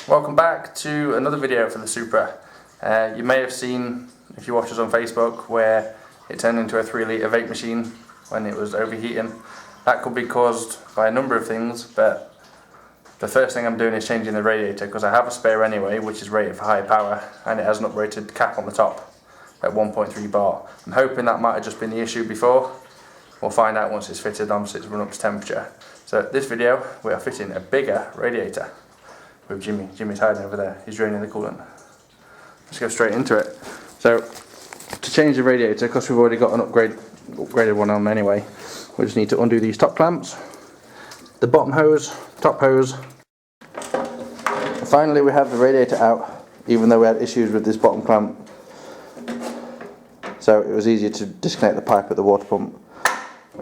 Welcome back to another video for the Supra. You may have seen, if you watch us on Facebook, where it turned into a 3 litre vape machine when it was overheating. That could be caused by a number of things, but the first thing I'm doing is changing the radiator, because I have a spare anyway which is rated for high power and it has an uprated cap on the top at 1.3 bar. I'm hoping that might have just been the issue before. We'll find out once it's fitted, obviously it's run up to temperature. So this video we are fitting a bigger radiator with Jimmy. Jimmy's hiding over there, he's draining the coolant. Let's go straight into it. So to change the radiator, because we've already got an upgraded one on anyway, we just need to undo these top clamps, the bottom hose, top hose. And finally we have the radiator out, even though we had issues with this bottom clamp. So it was easier to disconnect the pipe at the water pump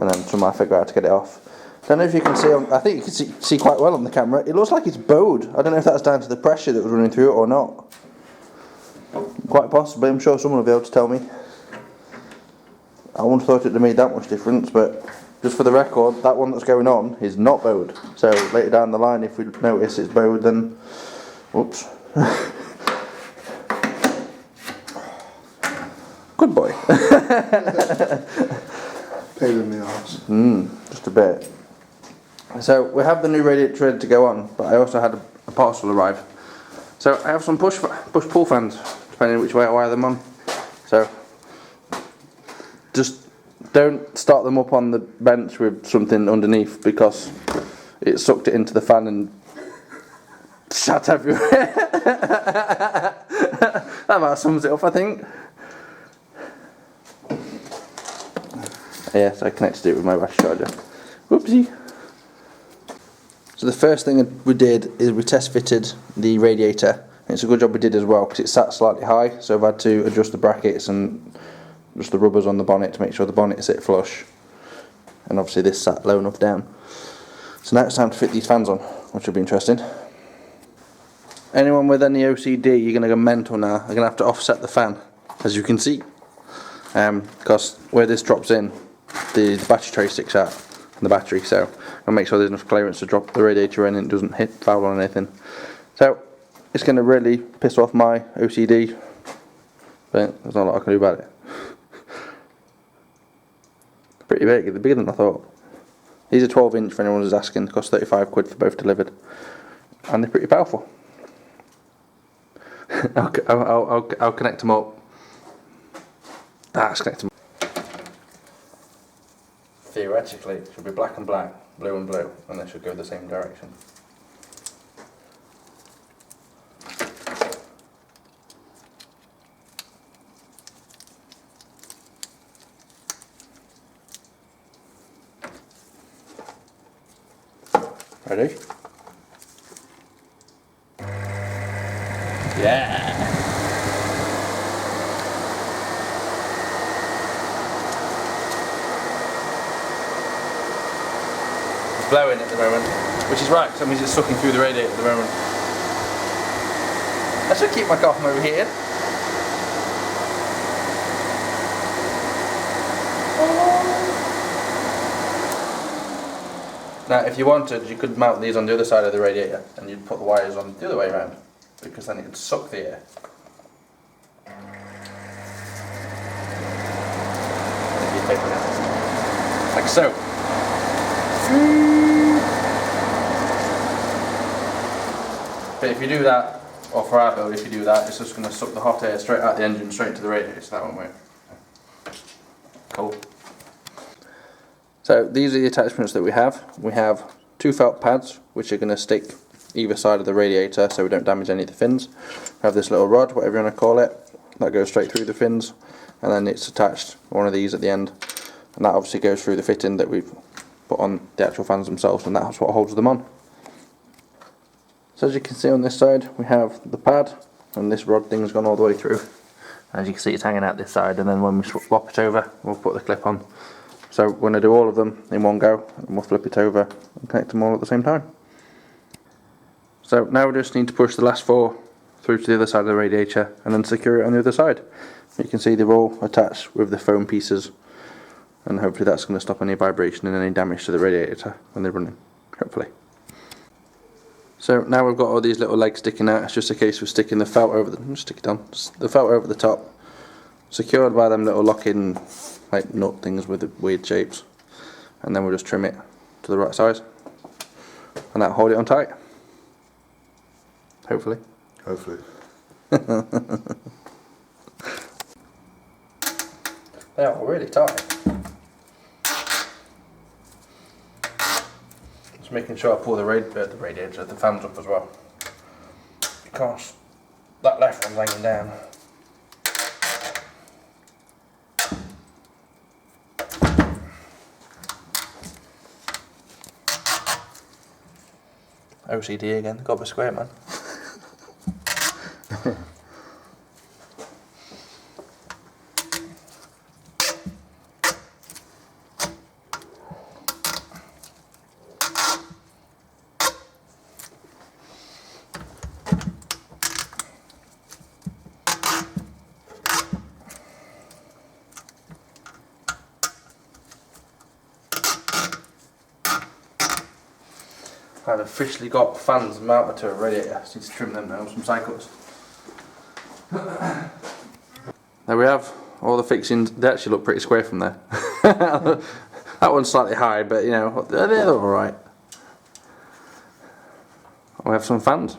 and then somehow figure out how to get it off. Don't know if you can see, I think you can see quite well on the camera, it looks like it's bowed. I don't know if that's down to the pressure that was running through it or not. Quite possibly, I'm sure someone will be able to tell me. I wouldn't have thought it would have made that much difference, but just for the record, that one that's going on is not bowed. So later down the line, if we notice it's bowed, then whoops. Good boy. Pain in the arse. Just a bit. So we have the new radiator ready to go on, but I also had a parcel arrive. So I have some push pull fans, depending on which way I wire them on. So just don't start them up on the bench with something underneath, because it sucked it into the fan and shat everywhere. That about sums it up, I think. Yes, I connected it with my battery charger. Whoopsie. So the first thing we did is we test fitted the radiator. It's a good job we did as well, because it sat slightly high, so I've had to adjust the brackets and just the rubbers on the bonnet to make sure the bonnet sit flush. And obviously this sat low enough down. So now it's time to fit these fans on, which will be interesting. Anyone with any OCD, you're going to go mental now. You're going to have to offset the fan, as you can see. Because where this drops in, the battery tray sticks out from the battery, so I'll make sure there's enough clearance to drop the radiator in and it doesn't hit foul on anything. So it's going to really piss off my OCD, but there's not a lot I can do about it. Pretty big, they're bigger than I thought. These are 12-inch for anyone who's asking, cost 35 quid for both delivered, and they're pretty powerful. I'll connect them up. Let's connect them. Theoretically, it should be black and black, blue and blue, and they should go the same direction. Ready? Yeah! Blowing at the moment, which is right, because that means it's sucking through the radiator at the moment. I should keep my car from overheating. Now if you wanted, you could mount these on the other side of the radiator and you'd put the wires on the other way around, because then it would suck the air. Like so. But if you do that, or for our build, if you do that, it's just going to suck the hot air straight out the engine, straight into the radiator, so that won't work. Cool. So these are the attachments that we have. We have 2 felt pads, which are going to stick either side of the radiator so we don't damage any of the fins. We have this little rod, whatever you want to call it, that goes straight through the fins, and then it's attached, one of these at the end, and that obviously goes through the fitting that we've put on the actual fans themselves, and that's what holds them on. So as you can see on this side, we have the pad, and this rod thing's gone all the way through. As you can see, it's hanging out this side, and then when we swap it over, we'll put the clip on. So we're going to do all of them in one go, and we'll flip it over and connect them all at the same time. So now we just need to push the last 4 through to the other side of the radiator, and then secure it on the other side. You can see they're all attached with the foam pieces, and hopefully that's going to stop any vibration and any damage to the radiator when they're running, hopefully. So now we've got all these little legs sticking out. It's just a case of sticking the felt over the, stick it on, the felt over the top, secured by them little locking like nut things with the weird shapes, and then we'll just trim it to the right size, and that'll hold it on tight. Hopefully. Hopefully. They are really tight. Just making sure I pull the radiator, the fans up as well, because that left one's hanging down. OCD again, got to be square, man. I've officially got fans mounted to a radiator. I just need to trim them now with some cycles. There we have all the fixings. They actually look pretty square from there. That one's slightly high, but you know, they're alright. We have some fans.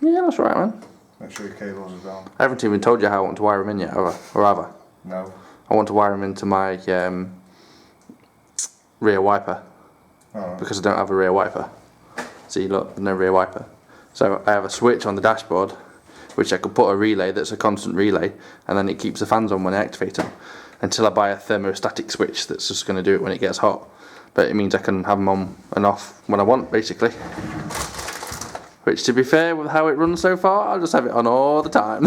Yeah, that's right, man. Make sure your cables are down. I haven't even told you how I want to wire them in yet, have I? Or have I? No. I want to wire them into my rear wiper. Oh. Because I don't have a rear wiper. See, look, no rear wiper. So I have a switch on the dashboard, which I could put a relay that's a constant relay, and then it keeps the fans on when I activate them, until I buy a thermostatic switch that's just going to do it when it gets hot. But it means I can have them on and off when I want, basically. Which, to be fair, with how it runs so far, I'll just have it on all the time.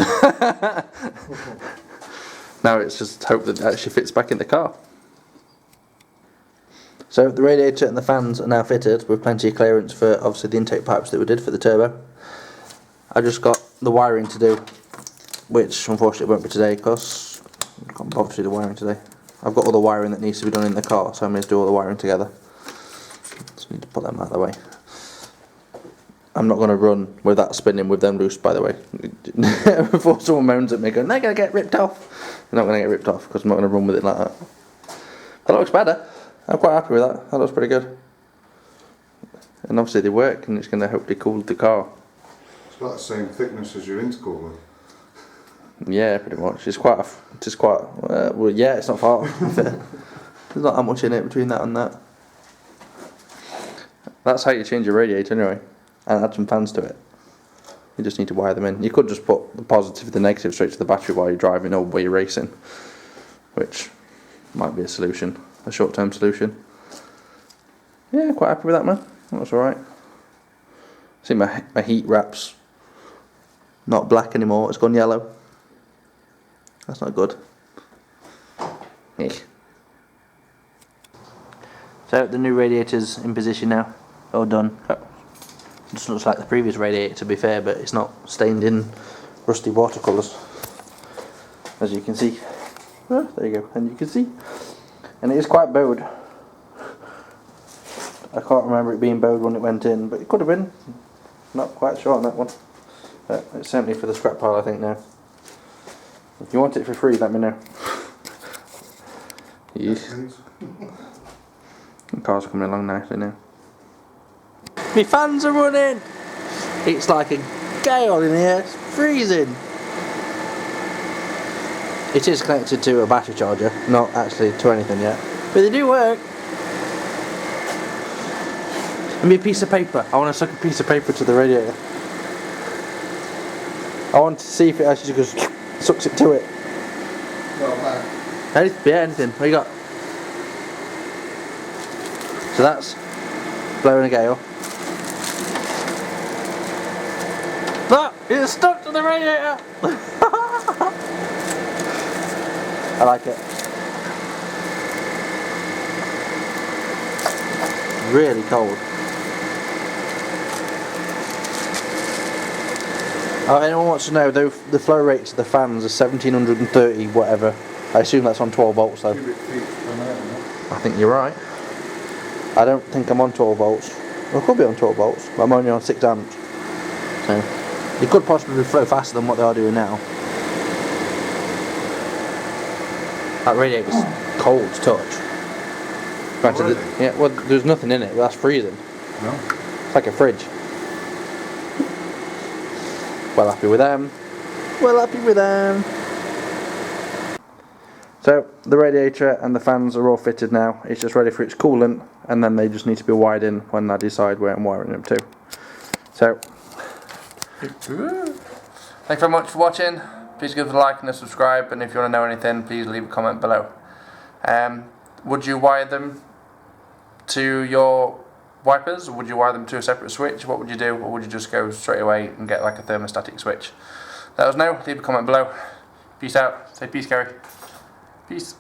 Now it's just hope that it actually fits back in the car. So the radiator and the fans are now fitted with plenty of clearance for obviously the intake pipes that we did for the turbo. I just got the wiring to do, which unfortunately won't be today because I can't bother to do the wiring today. I've got all the wiring that needs to be done in the car, so I'm going to do all the wiring together. Just need to put them out of the way. I'm not going to run with that spinning with them loose, by the way. Before someone moans at me going, they're going to get ripped off. They're not going to get ripped off because I'm not going to run with it like that. That looks better. I'm quite happy with that. That looks pretty good. And obviously they work, and it's going to hopefully cool the car. It's got the same thickness as your intercooler. Yeah, pretty much. It's quite. Well, yeah, it's not far. There's not that much in it between that and that. That's how you change your radiator anyway, and add some fans to it. You just need to wire them in. You could just put the positive and the negative straight to the battery while you're driving or while you're racing, which might be a solution. A short-term solution. Yeah, quite happy with that, man. That's alright. See, my heat wrap's not black anymore, it's gone yellow. That's not good. So the new radiator's in position now, all done. Just looks like the previous radiator, to be fair, but it's not stained in rusty watercolours, as you can see. Oh, there you go, and you can see. And it is quite bowed. I can't remember it being bowed when it went in, but it could have been. Not quite sure on that one. But it's simply for the scrap pile, I think, now. If you want it for free, let me know. Yes. The car's coming along nicely now. My fans are running! It's like a gale in here, it's freezing! It is connected to a battery charger, not actually to anything yet, but they do work. Give me a piece of paper. I want to suck a piece of paper to the radiator. I want to see if it actually goes sucks it to it. Anything. What you got? So that's blowing a gale. That is stuck to the radiator. I like it. Really cold. Oh, anyone wants to know, the flow rates of the fans are 1730 whatever. I assume that's on 12 volts though. I think you're right. I don't think I'm on 12 volts. Well, it could be on 12 volts, but I'm only on 6 amps. So, it could possibly flow faster than what they are doing now. That radiator's cold to touch. Granted, really? yeah, well, there's nothing in it, but that's freezing. No. It's like a fridge. Well happy with them. Well happy with them. So the radiator and the fans are all fitted now. It's just ready for its coolant, and then they just need to be wired in when I decide where I'm wiring them to. So, Thank you very much for watching. Please give us a like and a subscribe, and if you want to know anything, please leave a comment below. Would you wire them to your wipers, or would you wire them to a separate switch? What would you do, or would you just go straight away and get like a thermostatic switch? Let us know, leave a comment below. Peace out. Say peace, Gary. Peace.